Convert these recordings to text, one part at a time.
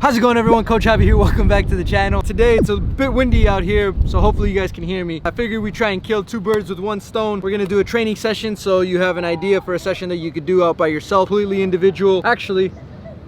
How's it going, everyone? Coach Javi here. Welcome back to the channel. Today it's a bit windy out here, so hopefully you guys can hear me. I figured we try and kill two birds with one stone. We're gonna do a training session so you have an idea for a session that you could do out by yourself, completely individual. Actually,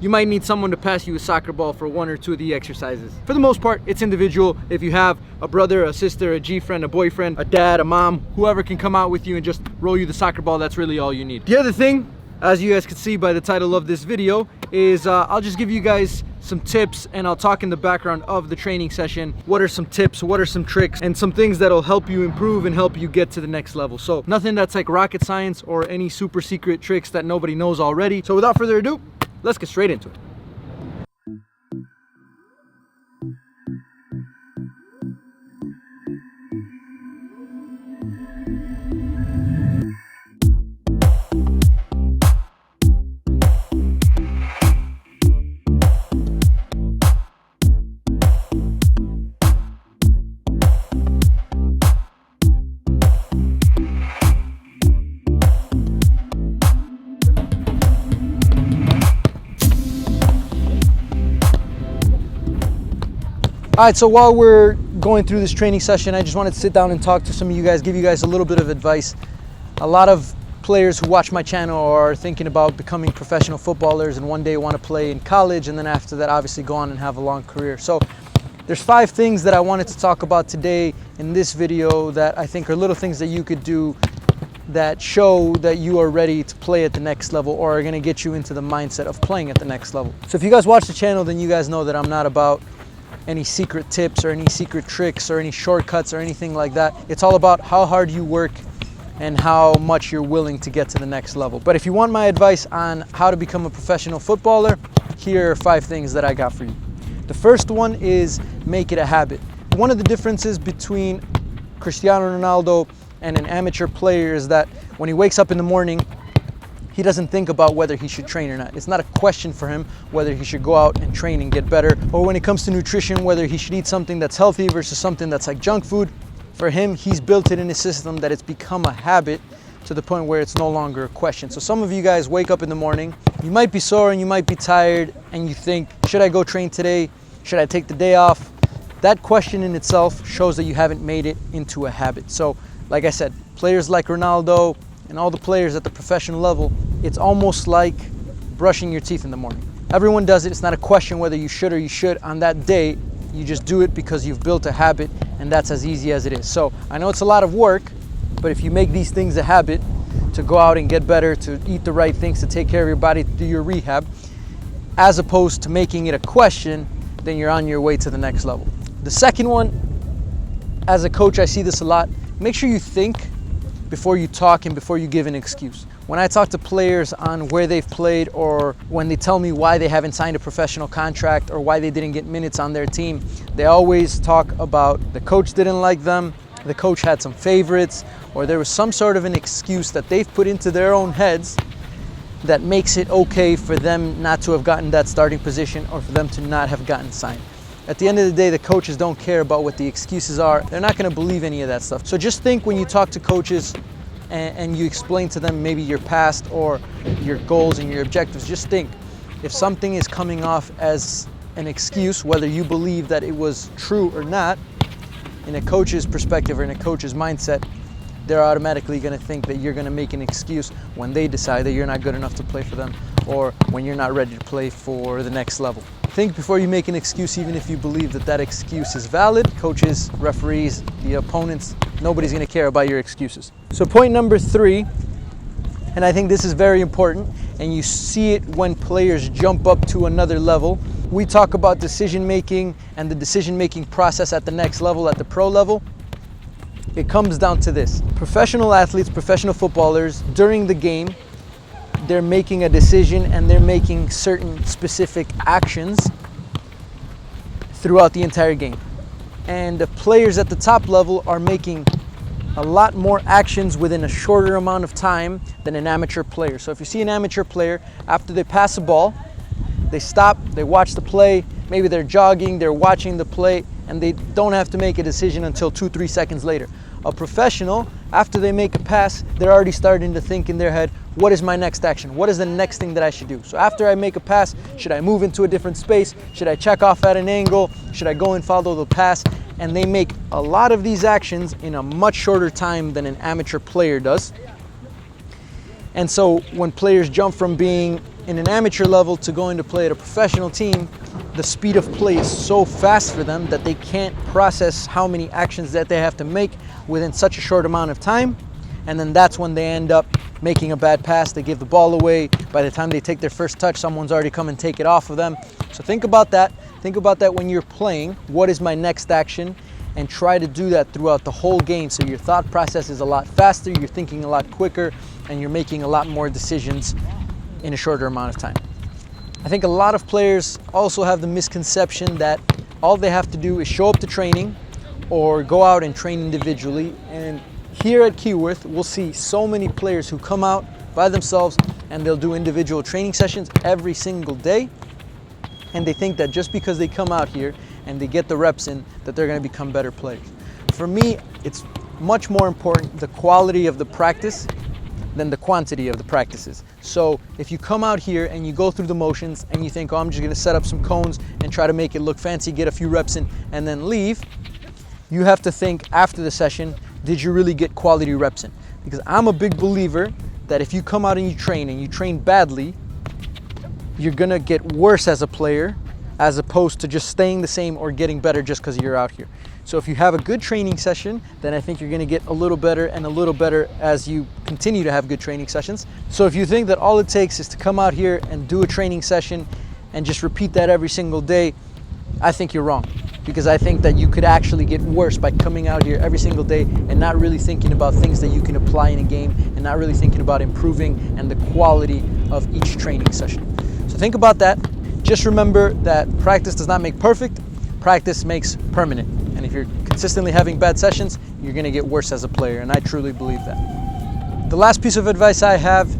you might need someone to pass you a soccer ball for one or two of the exercises. For the most part, it's individual. If you have a brother, a sister, a G-friend, a boyfriend, a dad, a mom, whoever can come out with you and just roll you the soccer ball, that's really all you need. The other thing, as you guys can see by the title of this video, is I'll just give you guys some tips and I'll talk in the background of the training session. What are some tips, what are some tricks, and some things that'll help you improve and help you get to the next level. So nothing that's like rocket science or any super secret tricks that nobody knows already. So without further ado, let's get straight into it. All right, so while we're going through this training session, I just wanted to sit down and talk to some of you guys, give you guys a little bit of advice. A lot of players who watch my channel are thinking about becoming professional footballers and one day want to play in college, and then after that obviously go on and have a long career. So there's 5 things that I wanted to talk about today in this video that I think are little things that you could do that show that you are ready to play at the next level or are going to get you into the mindset of playing at the next level. So if you guys watch the channel, then you guys know that I'm not about any secret tips or any secret tricks or any shortcuts or anything like that. It's all about how hard you work and how much you're willing to get to the next level. But if you want my advice on how to become a professional footballer, here are 5 things that I got for you. The first one is make it a habit. One of the differences between Cristiano Ronaldo and an amateur player is that when he wakes up in the morning, he doesn't think about whether he should train or not. It's not a question for him whether he should go out and train and get better, or when it comes to nutrition, whether he should eat something that's healthy versus something that's like junk food. For him, he's built it in his system that it's become a habit to the point where it's no longer a question. So some of you guys wake up in the morning, you might be sore and you might be tired, and you think, should I go train today? Should I take the day off? That question in itself shows that you haven't made it into a habit. So like I said, players like Ronaldo and all the players at the professional level, it's almost like brushing your teeth in the morning. Everyone does it. It's not a question whether you should or you should. On that day, you just do it because you've built a habit, and that's as easy as it is. So I know it's a lot of work, but if you make these things a habit, to go out and get better, to eat the right things, to take care of your body, to do your rehab, as opposed to making it a question, then you're on your way to the next level. The second one, as a coach, I see this a lot. Make sure you think before you talk and before you give an excuse. When I talk to players on where they've played, or when they tell me why they haven't signed a professional contract or why they didn't get minutes on their team, they always talk about the coach didn't like them, the coach had some favorites, or there was some sort of an excuse that they've put into their own heads that makes it okay for them not to have gotten that starting position or for them to not have gotten signed. At the end of the day, the coaches don't care about what the excuses are. They're not going to believe any of that stuff. So just think when you talk to coaches and you explain to them maybe your past or your goals and your objectives, just think if something is coming off as an excuse, whether you believe that it was true or not, in a coach's perspective or in a coach's mindset, they're automatically going to think that you're going to make an excuse when they decide that you're not good enough to play for them or when you're not ready to play for the next level. Think before you make an excuse, even if you believe that that excuse is valid. Coaches, referees, the opponents, nobody's going to care about your excuses. So point number 3, and I think this is very important, and you see it when players jump up to another level. We talk about decision making and the decision making process at the next level, at the pro level. It comes down to this. Professional athletes, professional footballers, during the game, they're making a decision and they're making certain specific actions throughout the entire game. And the players at the top level are making a lot more actions within a shorter amount of time than an amateur player. So if you see an amateur player, after they pass a ball, they stop, they watch the play, maybe they're jogging, they're watching the play, and they don't have to make a decision until 2-3 seconds later. A professional, after they make a pass, they're already starting to think in their head, what is my next action? What is the next thing that I should do? So after I make a pass, should I move into a different space? Should I check off at an angle? Should I go and follow the pass? And they make a lot of these actions in a much shorter time than an amateur player does. And so when players jump from being in an amateur level to going to play at a professional team, the speed of play is so fast for them that they can't process how many actions that they have to make within such a short amount of time. And then that's when they end up making a bad pass. They give the ball away. By the time they take their first touch, someone's already come and take it off of them. So think about that. Think about that when you're playing. What is my next action? And try to do that throughout the whole game, so your thought process is a lot faster, you're thinking a lot quicker, and you're making a lot more decisions in a shorter amount of time. I think a lot of players also have the misconception that all they have to do is show up to training or go out and train individually. And here at Keyworth, we'll see so many players who come out by themselves and they'll do individual training sessions every single day. And they think that just because they come out here and they get the reps in, that they're going to become better players. For me, it's much more important the quality of the practice than the quantity of the practices. So if you come out here and you go through the motions and you think, oh, I'm just going to set up some cones and try to make it look fancy, get a few reps in, and then leave, you have to think after the session, did you really get quality reps in? Because I'm a big believer that if you come out and you train badly, you're going to get worse as a player as opposed to just staying the same or getting better just because you're out here. So if you have a good training session, then I think you're going to get a little better and a little better as you continue to have good training sessions. So if you think that all it takes is to come out here and do a training session and just repeat that every single day, I think you're wrong. Because I think that you could actually get worse by coming out here every single day and not really thinking about things that you can apply in a game and not really thinking about improving and the quality of each training session. So think about that. Just remember that practice does not make perfect, practice makes permanent. And if you're consistently having bad sessions, you're going to get worse as a player, and I truly believe that. The last piece of advice I have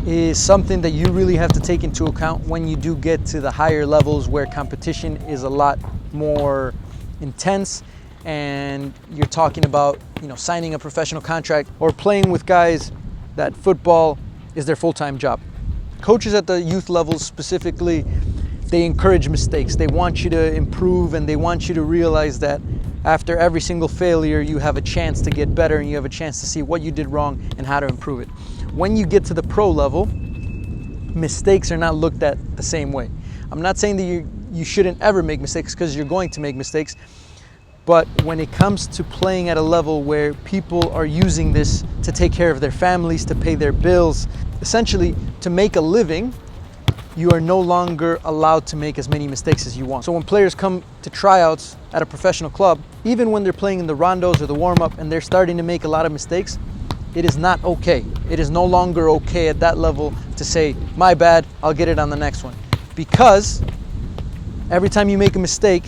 is something that you really have to take into account when you do get to the higher levels where competition is a lot more intense and you're talking about, signing a professional contract or playing with guys that football is their full-time job. Coaches at the youth levels specifically, they encourage mistakes. They want you to improve and they want you to realize that after every single failure, you have a chance to get better and you have a chance to see what you did wrong and how to improve it. When you get to the pro level, mistakes are not looked at the same way. I'm not saying that you shouldn't ever make mistakes, because you're going to make mistakes. But when it comes to playing at a level where people are using this to take care of their families, to pay their bills, essentially to make a living, you are no longer allowed to make as many mistakes as you want. So when players come to tryouts at a professional club, even when they're playing in the rondos or the warm-up and they're starting to make a lot of mistakes, it is not okay. It is no longer okay at that level to say, my bad, I'll get it on the next one. Because every time you make a mistake,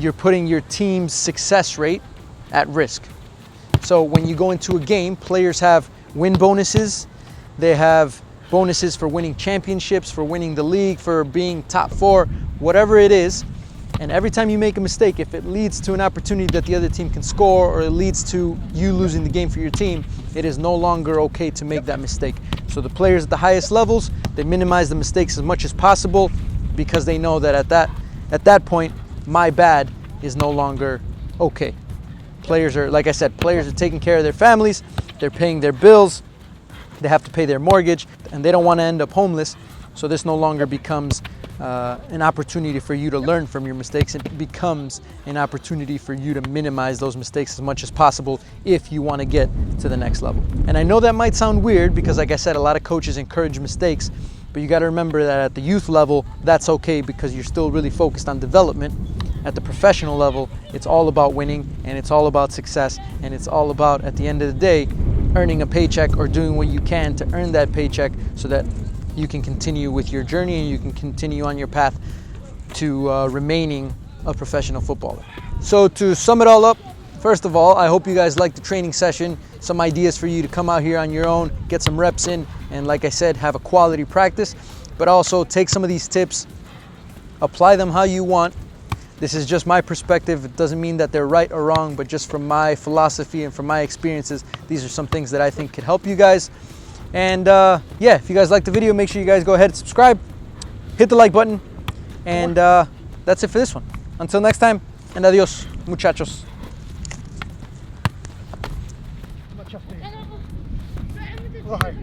you're putting your team's success rate at risk. So when you go into a game, players have win bonuses, they have bonuses for winning championships, for winning the league, for being top 4, whatever it is. And every time you make a mistake, if it leads to an opportunity that the other team can score or it leads to you losing the game for your team, it is no longer okay to make that mistake. So the players at the highest levels, they minimize the mistakes as much as possible because they know that at that point, my bad is no longer okay. Players are, like I said, players are taking care of their families, they're paying their bills, they have to pay their mortgage, and they don't want to end up homeless. So this no longer becomes an opportunity for you to learn from your mistakes. It becomes an opportunity for you to minimize those mistakes as much as possible if you want to get to the next level. And I know that might sound weird because, like I said, a lot of coaches encourage mistakes, but you got to remember that at the youth level, that's okay because you're still really focused on development. At the professional level, it's all about winning and it's all about success and it's all about, at the end of the day, earning a paycheck or doing what you can to earn that paycheck so that you can continue with your journey and you can continue on your path to remaining a professional footballer. So to sum it all up, first of all, I hope you guys liked the training session, some ideas for you to come out here on your own, get some reps in, and like I said, have a quality practice, but also take some of these tips, apply them how you want. This is just my perspective. It doesn't mean that they're right or wrong, but just from my philosophy and from my experiences, these are some things that I think could help you guys. And yeah, if you guys like the video, make sure you guys go ahead and subscribe, hit the like button, and that's it for this one. Until next time, and adios, muchachos. Right.